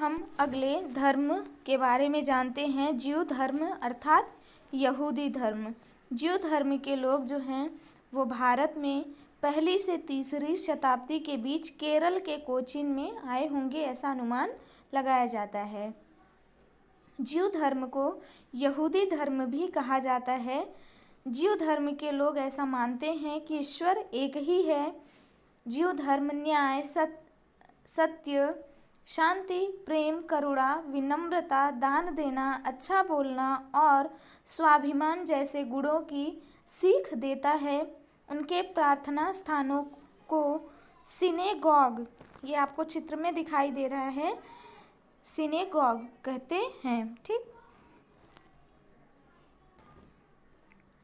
हम अगले धर्म के बारे में जानते हैं, ज्यू धर्म अर्थात यहूदी धर्म। ज्यू धर्म के लोग जो हैं वो भारत में पहली से तीसरी शताब्दी के बीच केरल के कोचीन में आए होंगे, ऐसा अनुमान लगाया जाता है। ज्यू धर्म को यहूदी धर्म भी कहा जाता है। ज्यू धर्म के लोग ऐसा मानते हैं कि ईश्वर एक ही है। ज्यू धर्म न्याय, सत्य, शांति, प्रेम, करुणा, विनम्रता, दान देना, अच्छा बोलना और स्वाभिमान जैसे गुणों की सीख देता है। उनके प्रार्थना स्थानों को सिनेगॉग, ये आपको चित्र में दिखाई दे रहा है, सिनेगॉग कहते हैं। ठीक,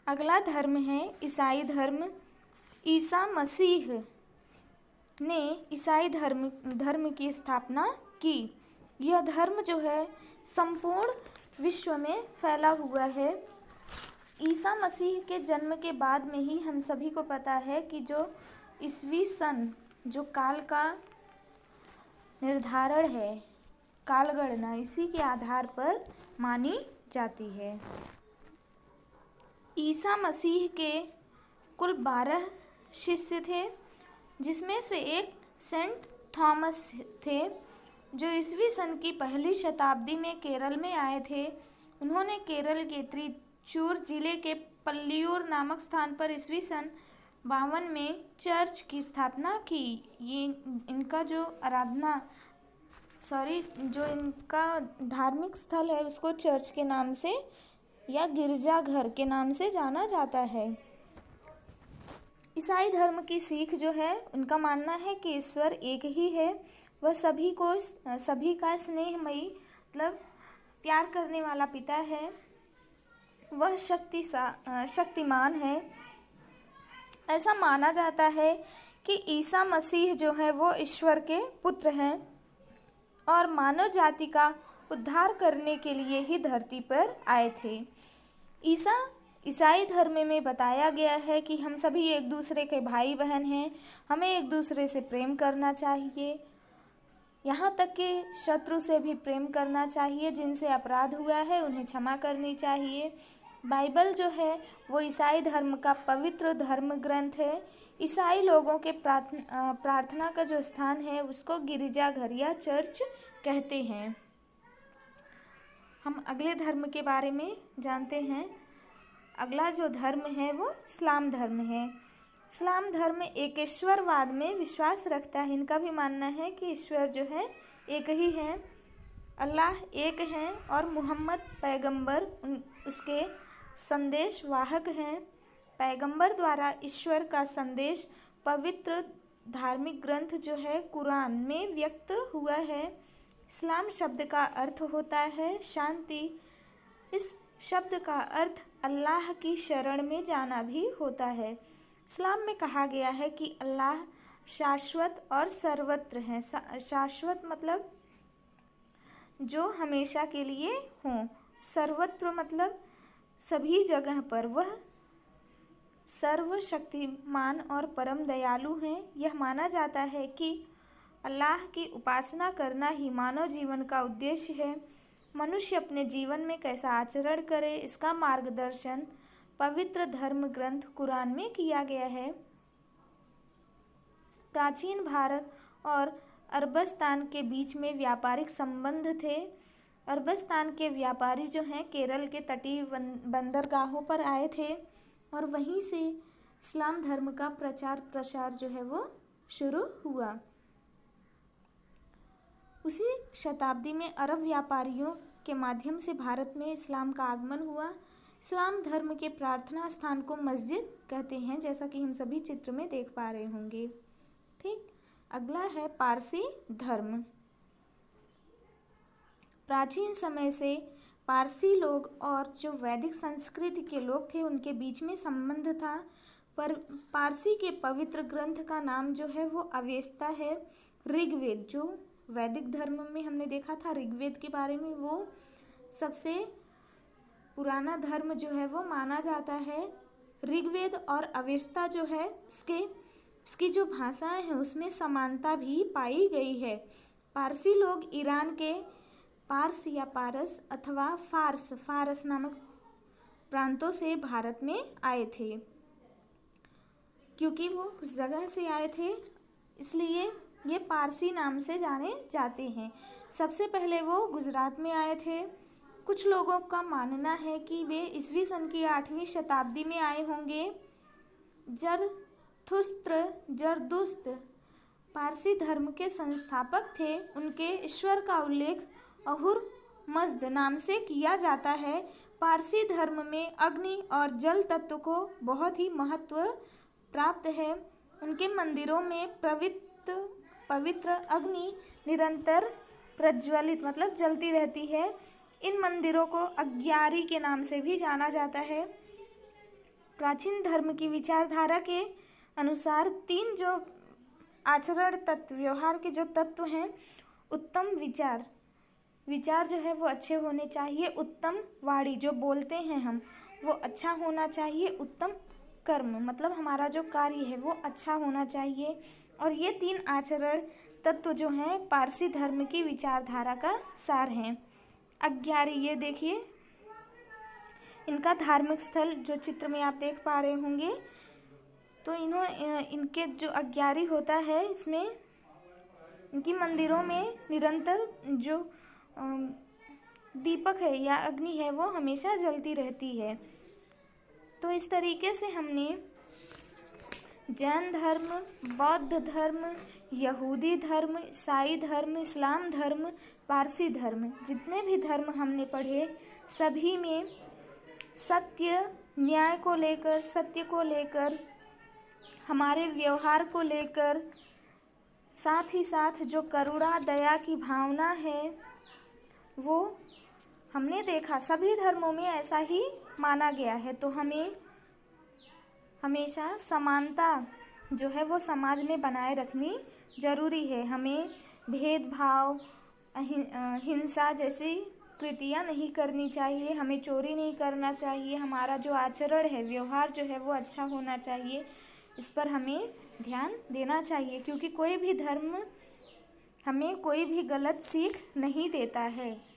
अगला धर्म है ईसाई धर्म। ईसा मसीह ने ईसाई धर्म की स्थापना की। यह धर्म जो है संपूर्ण विश्व में फैला हुआ है। ईसा मसीह के जन्म के बाद में ही हम सभी को पता है कि जो ईसवी सन, जो काल का निर्धारण है, कालगणना, इसी के आधार पर मानी जाती है। ईसा मसीह के कुल 12 शिष्य थे, जिसमें से एक सेंट थॉमस थे, जो ईसवी सन की पहली शताब्दी में केरल में आए थे। उन्होंने केरल के त्रिचूर जिले के पल्लियूर नामक स्थान पर ईसवी सन 52 में चर्च की स्थापना की। ये इनका जो जो इनका धार्मिक स्थल है उसको चर्च के नाम से या गिरजाघर के नाम से जाना जाता है। ईसाई धर्म की सीख जो है, उनका मानना है कि ईश्वर एक ही है। वह सभी का स्नेहमयी मतलब प्यार करने वाला पिता है। वह शक्तिमान है। ऐसा माना जाता है कि ईसा मसीह जो है वो ईश्वर के पुत्र हैं और मानव जाति का उद्धार करने के लिए ही धरती पर आए थे। ईसाई धर्म में बताया गया है कि हम सभी एक दूसरे के भाई बहन हैं। हमें एक दूसरे से प्रेम करना चाहिए, यहाँ तक कि शत्रु से भी प्रेम करना चाहिए। जिनसे अपराध हुआ है उन्हें क्षमा करनी चाहिए। बाइबल जो है वो ईसाई धर्म का पवित्र धर्म ग्रंथ है। ईसाई लोगों के प्रार्थना का जो स्थान है उसको गिरजाघर या चर्च कहते हैं। हम अगले धर्म के बारे में जानते हैं। अगला जो धर्म है वो इस्लाम धर्म है। इस्लाम धर्म एकेश्वरवाद में विश्वास रखता है। इनका भी मानना है कि ईश्वर जो है एक ही है, अल्लाह एक है और मुहम्मद पैगंबर उसके संदेश वाहक हैं। पैगंबर द्वारा ईश्वर का संदेश पवित्र धार्मिक ग्रंथ जो है कुरान में व्यक्त हुआ है। इस्लाम शब्द का अर्थ होता है शांति। इस शब्द का अर्थ अल्लाह की शरण में जाना भी होता है। इस्लाम में कहा गया है कि अल्लाह शाश्वत और सर्वत्र है। शाश्वत मतलब जो हमेशा के लिए हों, सर्वत्र मतलब सभी जगह पर। वह सर्वशक्तिमान और परम दयालु हैं। यह माना जाता है कि अल्लाह की उपासना करना ही मानव जीवन का उद्देश्य है। मनुष्य अपने जीवन में कैसा आचरण करे, इसका मार्गदर्शन पवित्र धर्म ग्रंथ कुरान में किया गया है। प्राचीन भारत और अरबस्तान के बीच में व्यापारिक संबंध थे। अरबस्तान के व्यापारी जो हैं केरल के तटीय बंदरगाहों पर आए थे और वहीं से इस्लाम धर्म का प्रचार प्रसार जो है वो शुरू हुआ। उसी शताब्दी में अरब व्यापारियों के माध्यम से भारत में इस्लाम का आगमन हुआ। इस्लाम धर्म के प्रार्थना स्थान को मस्जिद कहते हैं, जैसा कि हम सभी चित्र में देख पा रहे होंगे। ठीक, अगला है पारसी धर्म। प्राचीन समय से पारसी लोग और जो वैदिक संस्कृति के लोग थे उनके बीच में संबंध था। पर पारसी के पवित्र ग्रंथ का नाम जो है वो अवेस्ता है। ऋग्वेद, जो वैदिक धर्म में हमने देखा था ऋग्वेद के बारे में, वो सबसे पुराना धर्म जो है वो माना जाता है। ऋग्वेद और अवेस्ता जो है उसकी जो भाषाएं हैं उसमें समानता भी पाई गई है। पारसी लोग ईरान के पार्स या पारस अथवा फारस नामक प्रांतों से भारत में आए थे। क्योंकि वो उस जगह से आए थे इसलिए ये पारसी नाम से जाने जाते हैं। सबसे पहले वो गुजरात में आए थे। कुछ लोगों का मानना है कि वे ईस्वी सन की 8वीं शताब्दी में आए होंगे। जरदुश्त पारसी धर्म के संस्थापक थे। उनके ईश्वर का उल्लेख अहुर मज़्द नाम से किया जाता है। पारसी धर्म में अग्नि और जल तत्व को बहुत ही महत्व प्राप्त है। उनके मंदिरों में पवित्र अग्नि निरंतर प्रज्वलित मतलब जलती रहती है। इन मंदिरों को अग्यारी के नाम से भी जाना जाता है। प्राचीन धर्म की विचारधारा के अनुसार 3 जो आचरण तत्व, व्यवहार के जो तत्व हैं, उत्तम विचार जो है वो अच्छे होने चाहिए। उत्तम वाणी जो बोलते हैं हम वो अच्छा होना चाहिए। उत्तम कर्म मतलब हमारा जो कार्य है वो अच्छा होना चाहिए। और ये 3 आचरण तत्व जो हैं पारसी धर्म की विचारधारा का सार हैं। अग्यारी, ये देखिए इनका धार्मिक स्थल जो चित्र में आप देख पा रहे होंगे, तो इनके जो अग्यारी होता है इसमें इनकी मंदिरों में निरंतर जो दीपक है या अग्नि है वो हमेशा जलती रहती है। तो इस तरीके से हमने जैन धर्म, बौद्ध धर्म, यहूदी धर्म, ईसाई धर्म, इस्लाम धर्म, पारसी धर्म, जितने भी धर्म हमने पढ़े सभी में सत्य, न्याय को लेकर, सत्य को लेकर, हमारे व्यवहार को लेकर, साथ ही साथ जो करुणा दया की भावना है वो हमने देखा सभी धर्मों में ऐसा ही माना गया है। तो हमें हमेशा समानता जो है वो समाज में बनाए रखनी ज़रूरी है। हमें भेदभाव, हिंसा जैसी कृतियाँ नहीं करनी चाहिए। हमें चोरी नहीं करना चाहिए। हमारा जो आचरण है, व्यवहार जो है वो अच्छा होना चाहिए। इस पर हमें ध्यान देना चाहिए क्योंकि कोई भी धर्म हमें कोई भी गलत सीख नहीं देता है।